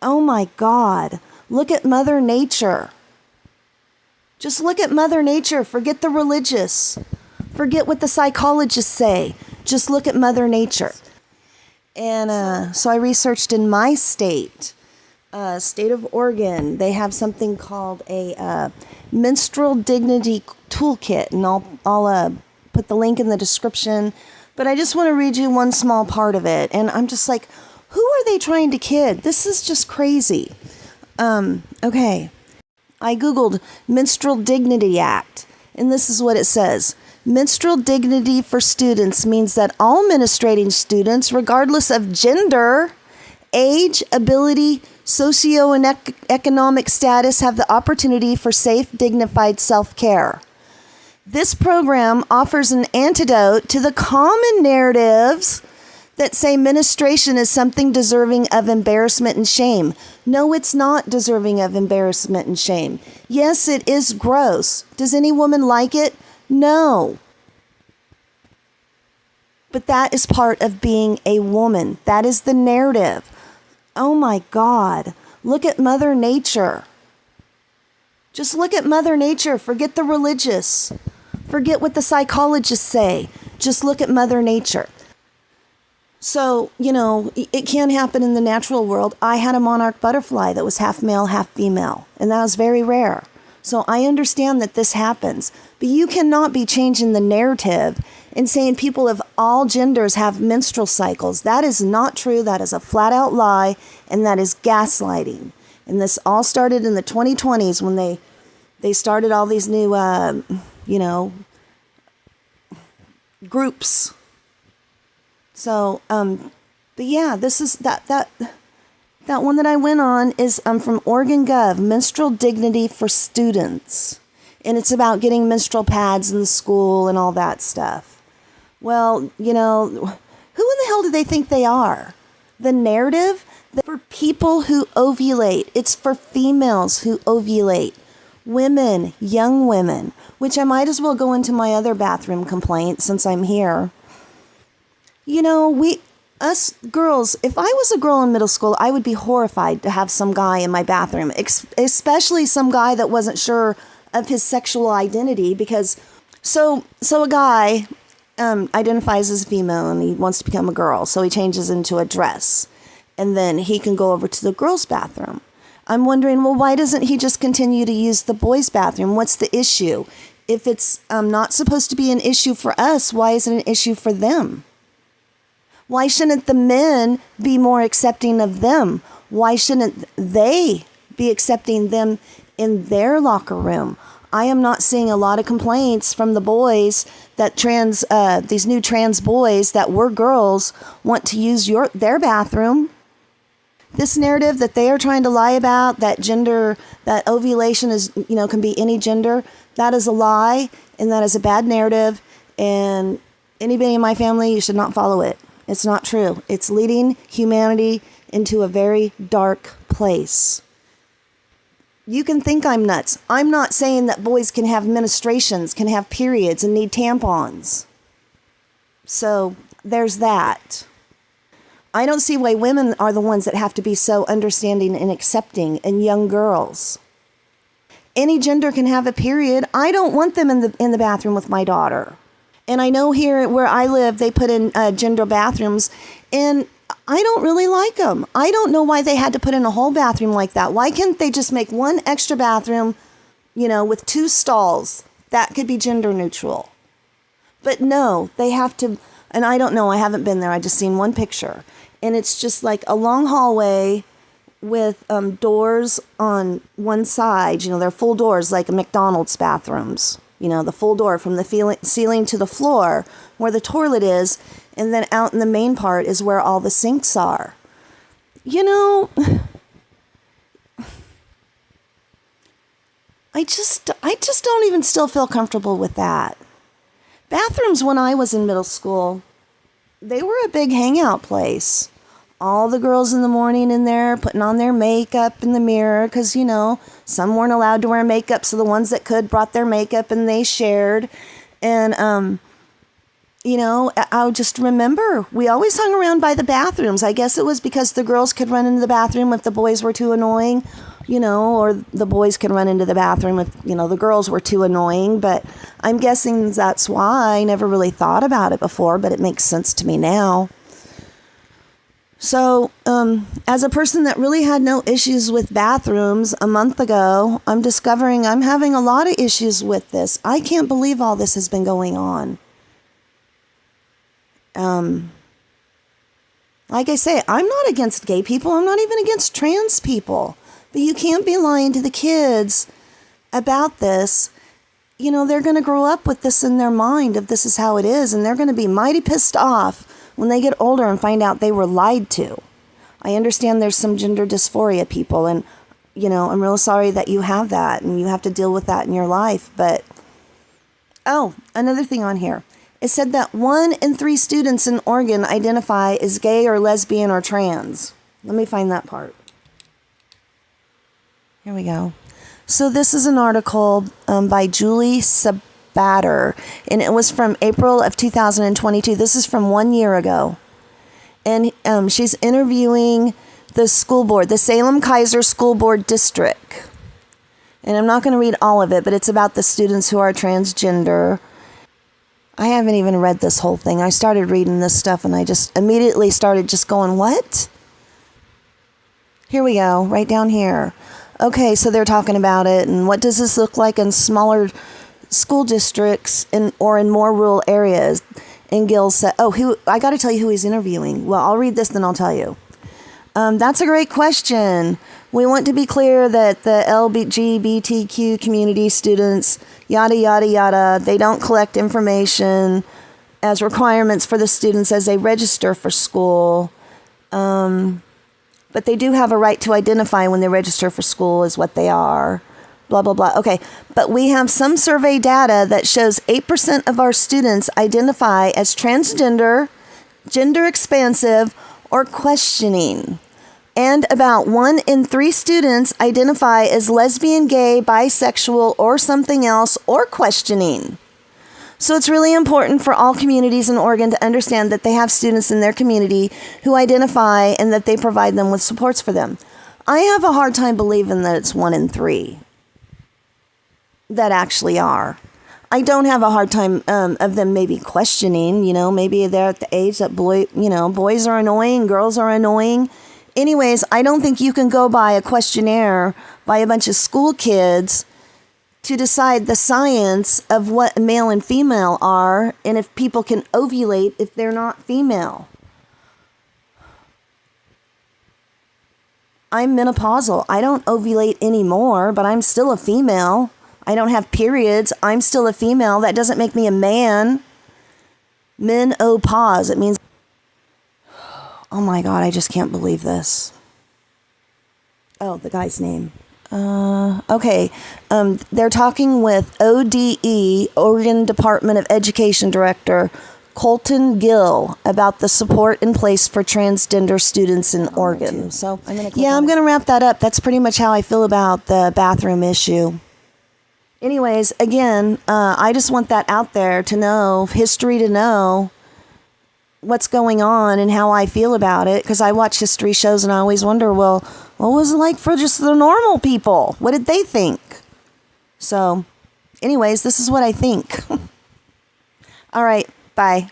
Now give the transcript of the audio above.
Oh my God, look at Mother Nature. Just look at Mother Nature. Forget the religious. Forget what the psychologists say. Just look at Mother Nature. And so I researched in my state, state of Oregon. They have something called a menstrual dignity toolkit, and I'll put the link in the description. But I just want to read you one small part of it, and I'm just like, who are they trying to kid? This is just crazy. Okay. I Googled Menstrual Dignity Act, and this is what it says. Menstrual dignity for students means that all menstruating students, regardless of gender, age, ability, socio and economic status, have the opportunity for safe, dignified self-care. This program offers an antidote to the common narratives that say menstruation is something deserving of embarrassment and shame. No, it's not deserving of embarrassment and shame. Yes, it is gross. Does any woman like it? No. But that is part of being a woman. That is the narrative. Oh my God. Look at Mother Nature. Just look at Mother Nature. Forget the religious. Forget what the psychologists say. Just look at Mother Nature. So, it can happen in the natural world. I had a monarch butterfly that was half male, half female, and that was very rare. So I understand that this happens, but you cannot be changing the narrative and saying people of all genders have menstrual cycles. That is not true. That is a flat out lie, and that is gaslighting. And this all started in the 2020s when they started all these new, groups. So, but yeah, this is that one that I went on is from Oregon Gov, Menstrual Dignity for Students. And it's about getting menstrual pads in the school and all that stuff. Well, who in the hell do they think they are? The narrative? For people who ovulate. It's for females who ovulate. Women, young women, which I might as well go into my other bathroom complaint since I'm here. Us girls, if I was a girl in middle school, I would be horrified to have some guy in my bathroom, especially some guy that wasn't sure of his sexual identity, because so a guy identifies as a female and he wants to become a girl, so he changes into a dress, and then he can go over to the girls' bathroom. I'm wondering, well, why doesn't he just continue to use the boys' bathroom? What's the issue? If it's not supposed to be an issue for us, why is it an issue for them? Why shouldn't the men be more accepting of them? Why shouldn't they be accepting them in their locker room? I am not seeing a lot of complaints from the boys that these new trans boys that were girls want to use their bathroom. This narrative that they are trying to lie about, that ovulation is, can be any gender, that is a lie, and that is a bad narrative, and anybody in my family, you should not follow it. It's not true. It's leading humanity into a very dark place. You can think I'm nuts. I'm not saying that boys can have menstruations, can have periods, and need tampons. So there's that. I don't see why women are the ones that have to be so understanding and accepting, and young girls. Any gender can have a period. I don't want them in the bathroom with my daughter. And I know here where I live, they put in gender bathrooms, and I don't really like them. I don't know why they had to put in a whole bathroom like that. Why can't they just make one extra bathroom, with 2 stalls? That could be gender neutral. But no, they have to, and I don't know, I haven't been there. I just seen one picture. And it's just like a long hallway with doors on one side. They're full doors like McDonald's bathrooms. The full door from the ceiling to the floor where the toilet is, and then out in the main part is where all the sinks are. I just don't even still feel comfortable with that. Bathrooms when I was in middle school, they were a big hangout place. All the girls in the morning in there putting on their makeup in the mirror because, some weren't allowed to wear makeup. So the ones that could brought their makeup and they shared. And, I would just remember we always hung around by the bathrooms. I guess it was because the girls could run into the bathroom if the boys were too annoying, or the boys could run into the bathroom if, the girls were too annoying. But I'm guessing that's why. I never really thought about it before, but it makes sense to me now. So, as a person that really had no issues with bathrooms a month ago, I'm discovering I'm having a lot of issues with this. I can't believe all this has been going on. Like I say, I'm not against gay people. I'm not even against trans people. But you can't be lying to the kids about this. They're going to grow up with this in their mind if this is how it is. And they're going to be mighty pissed off when they get older and find out they were lied to. I understand there's some gender dysphoria people. And, I'm real sorry that you have that. And you have to deal with that in your life. But, another thing on here. It said that 1 in 3 students in Oregon identify as gay or lesbian or trans. Let me find that part. Here we go. So this is an article by Julie Sabater, and it was from April of 2022. This is from 1 year ago. And she's interviewing the school board, the Salem-Keizer School Board District. And I'm not going to read all of it, but it's about the students who are transgender. I haven't even read this whole thing. I started reading this stuff and I just immediately started just going, what? Here we go, right down here. Okay, so they're talking about it and what does this look like in smaller school districts or in more rural areas? And Gil said, I got to tell you who he's interviewing. Well, I'll read this, then I'll tell you. That's a great question. We want to be clear that the lgbtq community students, yada, yada, yada, they don't collect information as requirements for the students as they register for school. But they do have a right to identify when they register for school as what they are. Blah, blah, blah. Okay, but we have some survey data that shows 8% of our students identify as transgender, gender expansive, or questioning. And about 1 in 3 students identify as lesbian, gay, bisexual, or something else, or questioning. So it's really important for all communities in Oregon to understand that they have students in their community who identify and that they provide them with supports for them. I have a hard time believing that it's 1 in 3 that actually are. I don't have a hard time of them maybe questioning, maybe they're at the age that boys are annoying, girls are annoying. Anyways, I don't think you can go by a questionnaire by a bunch of school kids to decide the science of what male and female are and if people can ovulate if they're not female. I'm menopausal. I don't ovulate anymore, but I'm still a female. I don't have periods. I'm still a female. That doesn't make me a man. Menopause. It means... Oh my God, I just can't believe this. Oh, the guy's name. Okay. They're talking with ODE, Oregon Department of Education Director, Colton Gill, about the support in place for transgender students in Oregon. So, I'm going to wrap that up. That's pretty much how I feel about the bathroom issue. Anyways, again, I just want that out there to know, history to know what's going on and how I feel about it, because I watch history shows and I always wonder, well, what was it like for just the normal people? What did they think? So, anyways, this is what I think. All right, bye.